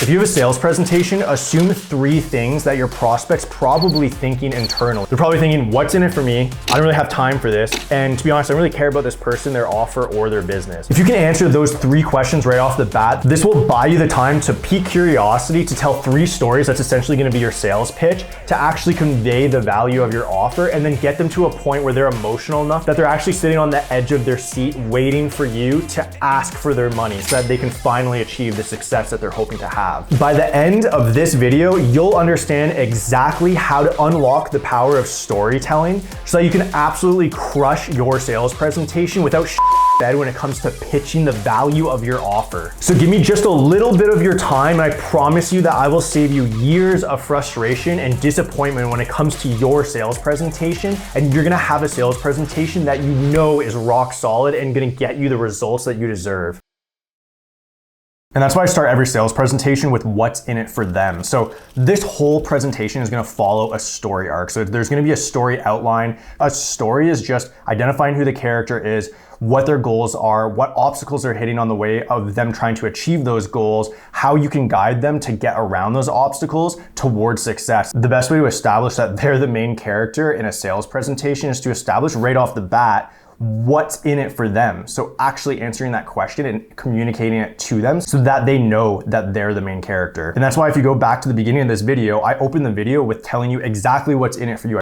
If you have a sales presentation, assume 3 things that your prospect's probably thinking internally. They're probably thinking, what's in it for me? I don't really have time for this. And to be honest, I don't really care about this person, their offer, or their business. If you can answer those 3 questions right off the bat, this will buy you the time to pique curiosity, to tell 3 stories that's essentially gonna be your sales pitch, to actually convey the value of your offer, and then get them to a point where they're emotional enough that they're actually sitting on the edge of their seat waiting for you to ask for their money so that they can finally achieve the success that they're hoping to have. By the end of this video, you'll understand exactly how to unlock the power of storytelling so that you can absolutely crush your sales presentation without bed when it comes to pitching the value of your offer. So give me just a little bit of your time, and I promise you that I will save you years of frustration and disappointment when it comes to your sales presentation, and you're gonna have a sales presentation that you know is rock solid and gonna get you the results that you deserve. And that's why I start every sales presentation with what's in it for them. So this whole presentation is gonna follow a story arc. So there's gonna be a story outline. A story is just identifying who the character is, what their goals are, what obstacles they're hitting on the way of them trying to achieve those goals, how you can guide them to get around those obstacles towards success. The best way to establish that they're the main character in a sales presentation is to establish right off the bat what's in it for them. So actually answering that question and communicating it to them so that they know that they're the main character. And that's why if you go back to the beginning of this video, I opened the video with telling you exactly what's in it for you.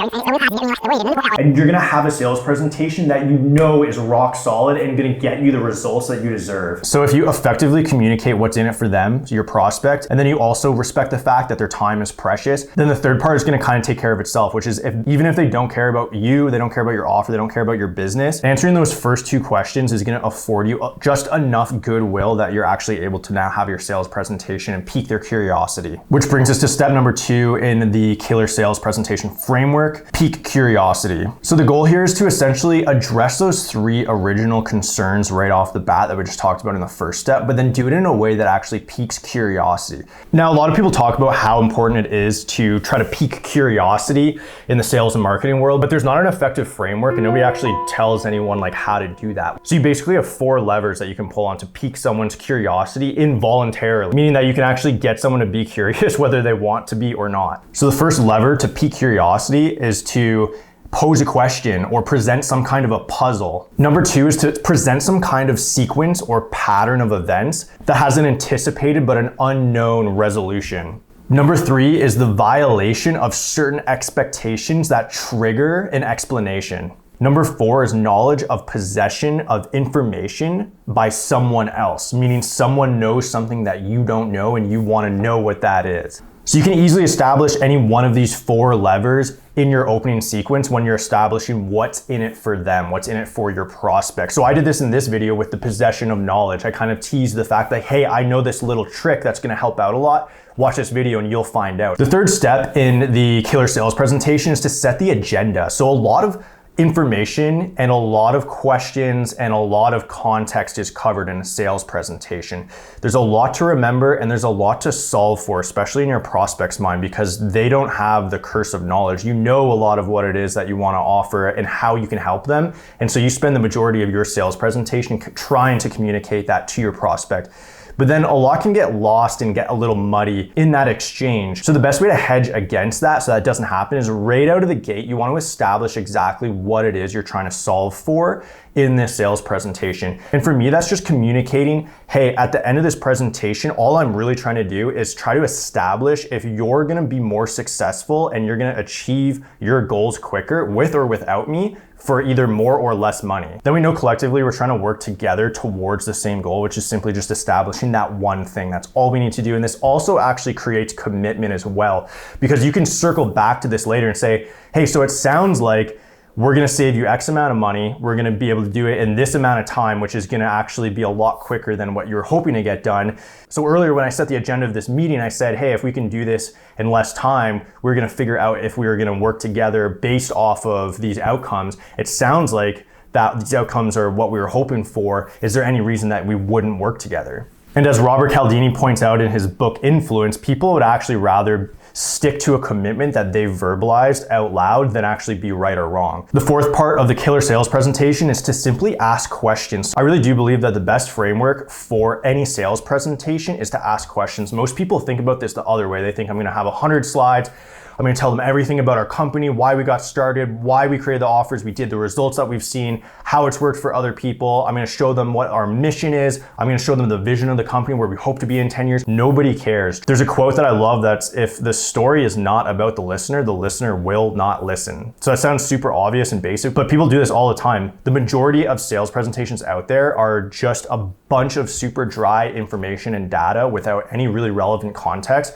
And you're gonna have a sales presentation that you know is rock solid and gonna get you the results that you deserve. So if you effectively communicate what's in it for them, to your prospect, and then you also respect the fact that their time is precious, then the third part is gonna kind of take care of itself, which is even if they don't care about you, they don't care about your offer, they don't care about your business, answering those first 2 questions is gonna afford you just enough goodwill that you're actually able to now have your sales presentation and pique their curiosity. Which brings us to step number 2 in the killer sales presentation framework, pique curiosity. So the goal here is to essentially address those 3 original concerns right off the bat that we just talked about in the first step, but then do it in a way that actually piques curiosity. Now, a lot of people talk about how important it is to try to pique curiosity in the sales and marketing world, but there's not an effective framework and nobody actually tells anyone like how to do that. So you basically have 4 levers that you can pull on to pique someone's curiosity involuntarily, meaning that you can actually get someone to be curious whether they want to be or not. So the first lever to pique curiosity is to pose a question or present some kind of a puzzle. Number 2 is to present some kind of sequence or pattern of events that has an anticipated but an unknown resolution. Number 3 is the violation of certain expectations that trigger an explanation. Number 4 is knowledge of possession of information by someone else, meaning someone knows something that you don't know and you want to know what that is. So you can easily establish any one of these 4 levers in your opening sequence when you're establishing what's in it for them, what's in it for your prospect. So I did this in this video with the possession of knowledge. I kind of teased the fact that, hey, I know this little trick that's gonna help out a lot. Watch this video and you'll find out. The third step in the killer sales presentation is to set the agenda. So a lot of information and a lot of questions and a lot of context is covered in a sales presentation. There's a lot to remember and there's a lot to solve for, especially in your prospect's mind, because they don't have the curse of knowledge. You know a lot of what it is that you want to offer and how you can help them. And so you spend the majority of your sales presentation trying to communicate that to your prospect. But then a lot can get lost and get a little muddy in that exchange. So the best way to hedge against that so that doesn't happen is right out of the gate, you want to establish exactly what it is you're trying to solve for in this sales presentation. And for me, that's just communicating, hey, at the end of this presentation, all I'm really trying to do is try to establish if you're gonna be more successful and you're gonna achieve your goals quicker with or without me for either more or less money. Then we know collectively we're trying to work together towards the same goal, which is simply just establishing that one thing. That's all we need to do. And this also actually creates commitment as well, because you can circle back to this later and say, hey, so it sounds like we're gonna save you X amount of money. We're gonna be able to do it in this amount of time, which is gonna actually be a lot quicker than what you were hoping to get done. So earlier when I set the agenda of this meeting, I said, hey, if we can do this in less time, we're gonna figure out if we were gonna work together based off of these outcomes. It sounds like that these outcomes are what we were hoping for. Is there any reason that we wouldn't work together? And as Robert Cialdini points out in his book Influence, people would actually rather stick to a commitment that they verbalized out loud than actually be right or wrong. The fourth part of the killer sales presentation is to simply ask questions. I really do believe that the best framework for any sales presentation is to ask questions. Most people think about this the other way. They think I'm gonna have 100 slides, I'm gonna tell them everything about our company, why we got started, why we created the offers we did, the results that we've seen, how it's worked for other people. I'm gonna show them what our mission is. I'm gonna show them the vision of the company, where we hope to be in 10 years. Nobody cares. There's a quote that I love that's, if the story is not about the listener will not listen. So that sounds super obvious and basic, but people do this all the time. The majority of sales presentations out there are just a bunch of super dry information and data without any really relevant context.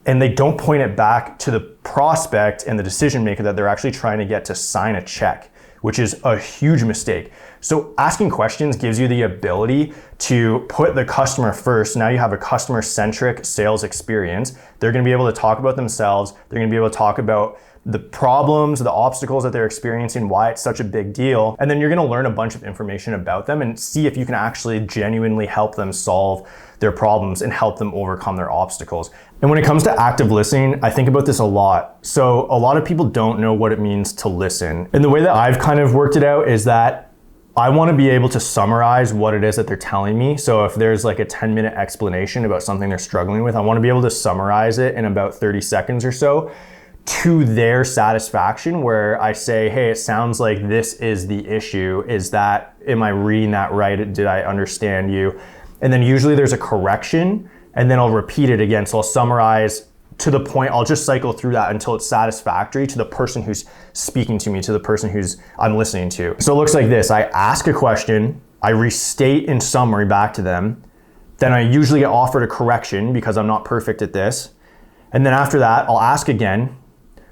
And they don't point it back to the prospect and the decision maker that they're actually trying to get to sign a check, which is a huge mistake. So asking questions gives you the ability to put the customer first. Now you have a customer-centric sales experience. They're gonna be able to talk about themselves. They're gonna be able to talk about the problems, the obstacles that they're experiencing, why it's such a big deal. And then you're gonna learn a bunch of information about them and see if you can actually genuinely help them solve their problems and help them overcome their obstacles. And when it comes to active listening, I think about this a lot. So a lot of people don't know what it means to listen. And the way that I've kind of worked it out is that I want to be able to summarize what it is that they're telling me. So if there's like a 10-minute explanation about something they're struggling with, I want to be able to summarize it in about 30 seconds or so to their satisfaction, where I say, hey, it sounds like this is the issue. Am I reading that right? Did I understand you? And then usually there's a correction, and then I'll repeat it again. So I'll summarize to the point, I'll just cycle through that until it's satisfactory to the person who's speaking to me, to the person I'm listening to. So it looks like this. I ask a question, I restate in summary back to them, then I usually get offered a correction because I'm not perfect at this. And then after that, I'll ask again,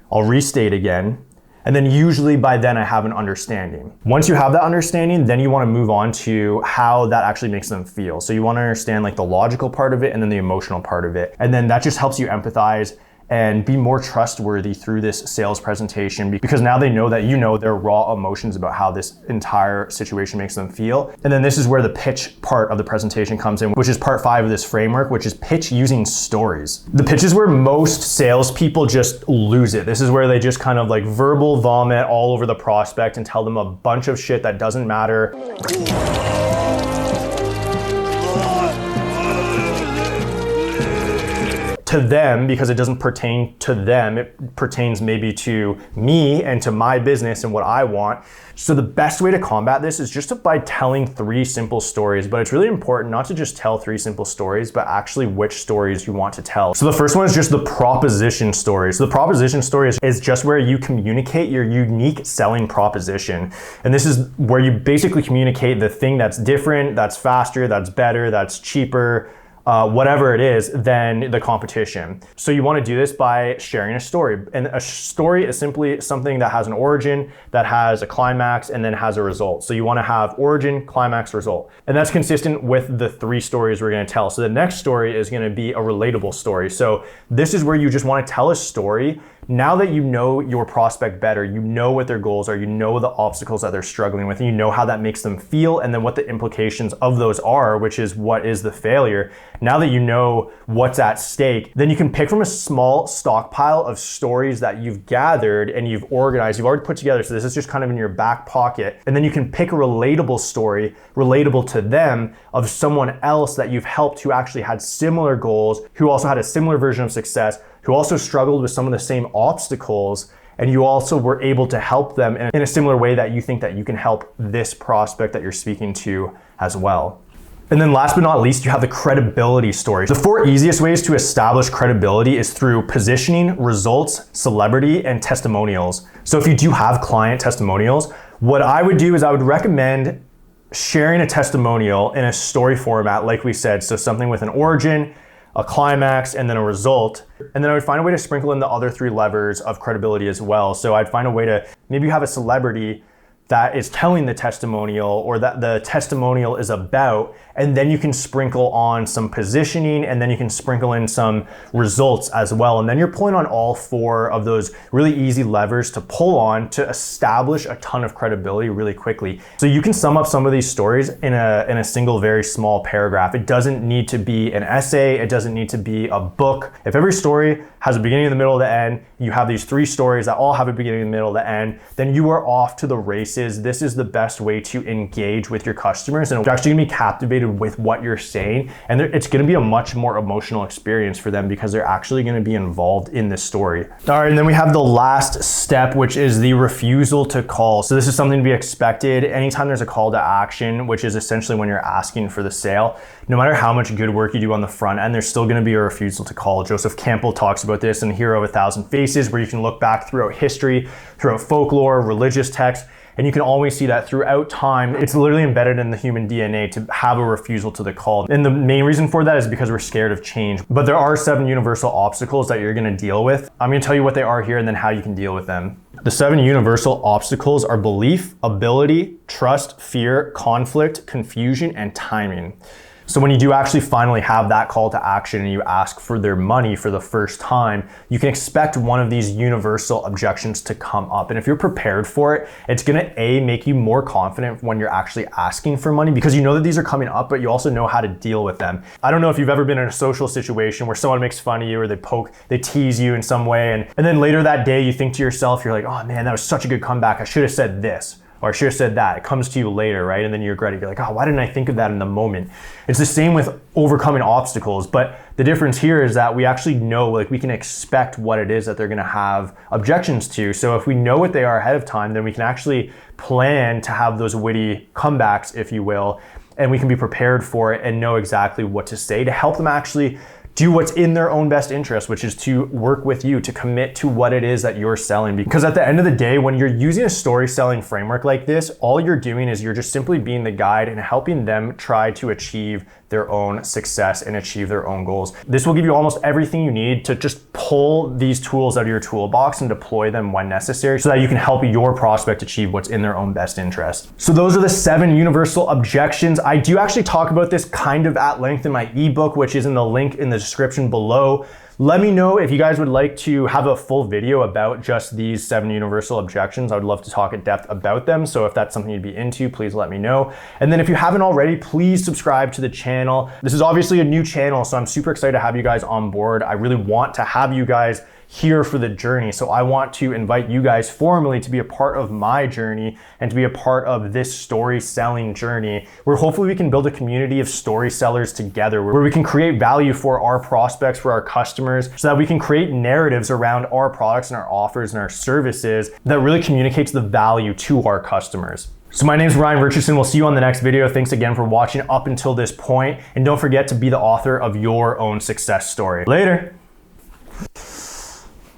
I'll restate again, and then usually by then I have an understanding. Once you have that understanding, then you want to move on to how that actually makes them feel. So you want to understand like the logical part of it and then the emotional part of it. And then that just helps you empathize and be more trustworthy through this sales presentation, because now they know that you know their raw emotions about how this entire situation makes them feel. And then this is where the pitch part of the presentation comes in, which is part 5 of this framework, which is pitch using stories. The pitch is where most salespeople just lose it. This is where they just kind of like verbal vomit all over the prospect and tell them a bunch of shit that doesn't matter. To them, because it doesn't pertain to them, it pertains maybe to me and to my business and what I want. So the best way to combat this is just by telling 3 simple stories, but it's really important not to just tell 3 simple stories, but actually which stories you want to tell. So the first one is just the proposition story. So the proposition story is just where you communicate your unique selling proposition. And this is where you basically communicate the thing that's different, that's faster, that's better, that's cheaper, whatever it is, than the competition. So you want to do this by sharing a story. And a story is simply something that has an origin, that has a climax, and then has a result. So you want to have origin, climax, result. And that's consistent with the 3 stories we're going to tell. So the next story is going to be a relatable story. So this is where you just want to tell a story. Now that you know your prospect better, you know what their goals are, you know the obstacles that they're struggling with, and you know how that makes them feel, and then what the implications of those are, which is what is the failure. Now that you know what's at stake, then you can pick from a small stockpile of stories that you've gathered and you've organized, you've already put together. So this is just kind of in your back pocket. And then you can pick a relatable story, relatable to them, of someone else that you've helped who actually had similar goals, who also had a similar version of success, who also struggled with some of the same obstacles, and you also were able to help them in a similar way that you think that you can help this prospect that you're speaking to as well. And then last but not least, you have the credibility story. The 4 easiest ways to establish credibility is through positioning, results, celebrity, and testimonials. So if you do have client testimonials, what I would do is I would recommend sharing a testimonial in a story format, like we said. So something with an origin, a climax, and then a result. And then I would find a way to sprinkle in the other 3 levers of credibility as well. So I'd find a way to, maybe you have a celebrity that is telling the testimonial, or that the testimonial is about, and then you can sprinkle on some positioning, and then you can sprinkle in some results as well. And then you're pulling on all 4 of those really easy levers to pull on to establish a ton of credibility really quickly. So you can sum up some of these stories in a single very small paragraph. It doesn't need to be an essay. It doesn't need to be a book. If every story has a beginning, the middle, the end, you have these 3 stories that all have a beginning, the middle, the end, then you are off to the races. This is the best way to engage with your customers, and they're actually gonna be captivated with what you're saying, and it's gonna be a much more emotional experience for them because they're actually gonna be involved in this story. All right, and then we have the last step, which is the refusal to call. So this is something to be expected anytime there's a call to action, which is essentially when you're asking for the sale. No matter how much good work you do on the front end, there's still gonna be a refusal to call. Joseph Campbell talks about this in Hero of 1,000 Faces, where you can look back throughout history, throughout folklore, religious texts, and you can always see that throughout time. It's literally embedded in the human DNA to have a refusal to the call. And the main reason for that is because we're scared of change. But there are 7 universal obstacles that you're gonna deal with. I'm gonna tell you what they are here and then how you can deal with them. The 7 universal obstacles are belief, ability, trust, fear, conflict, confusion, and timing. So when you do actually finally have that call to action and you ask for their money for the first time, you can expect one of these universal objections to come up. And if you're prepared for it, it's gonna make you more confident when you're actually asking for money, because you know that these are coming up, but you also know how to deal with them. I don't know if you've ever been in a social situation where someone makes fun of you or they tease you in some way. And then later that day you think to yourself, you're like, oh man, that was such a good comeback. I should have said this. Or I should have said that. It comes to you later, right? And then you regret it. You're like, oh, why didn't I think of that in the moment? It's the same with overcoming obstacles. But the difference here is that we actually know, like, we can expect what it is that they're gonna have objections to. So if we know what they are ahead of time, then we can actually plan to have those witty comebacks, if you will, and we can be prepared for it and know exactly what to say to help them actually do what's in their own best interest, which is to work with you, to commit to what it is that you're selling. Because at the end of the day, when you're using a story selling framework like this, all you're doing is you're just simply being the guide and helping them try to achieve their own success and achieve their own goals. This will give you almost everything you need to just pull these tools out of your toolbox and deploy them when necessary so that you can help your prospect achieve what's in their own best interest. So those are the 7 universal objections. I do actually talk about this kind of at length in my ebook, which is in the link in the description below. Let me know if you guys would like to have a full video about just these 7 universal objections. I would love to talk in depth about them. So if that's something you'd be into, please let me know. And then if you haven't already, please subscribe to the channel. This is obviously a new channel, so I'm super excited to have you guys on board. I really want to have you guys here for the journey. So I want to invite you guys formally to be a part of my journey and to be a part of this story selling journey, where hopefully we can build a community of story sellers together, where we can create value for our prospects, for our customers, so that we can create narratives around our products and our offers and our services that really communicates the value to our customers. So my name is Ryan Richardson. We'll see you on the next video. Thanks again for watching up until this point. And don't forget to be the author of your own success story. Later.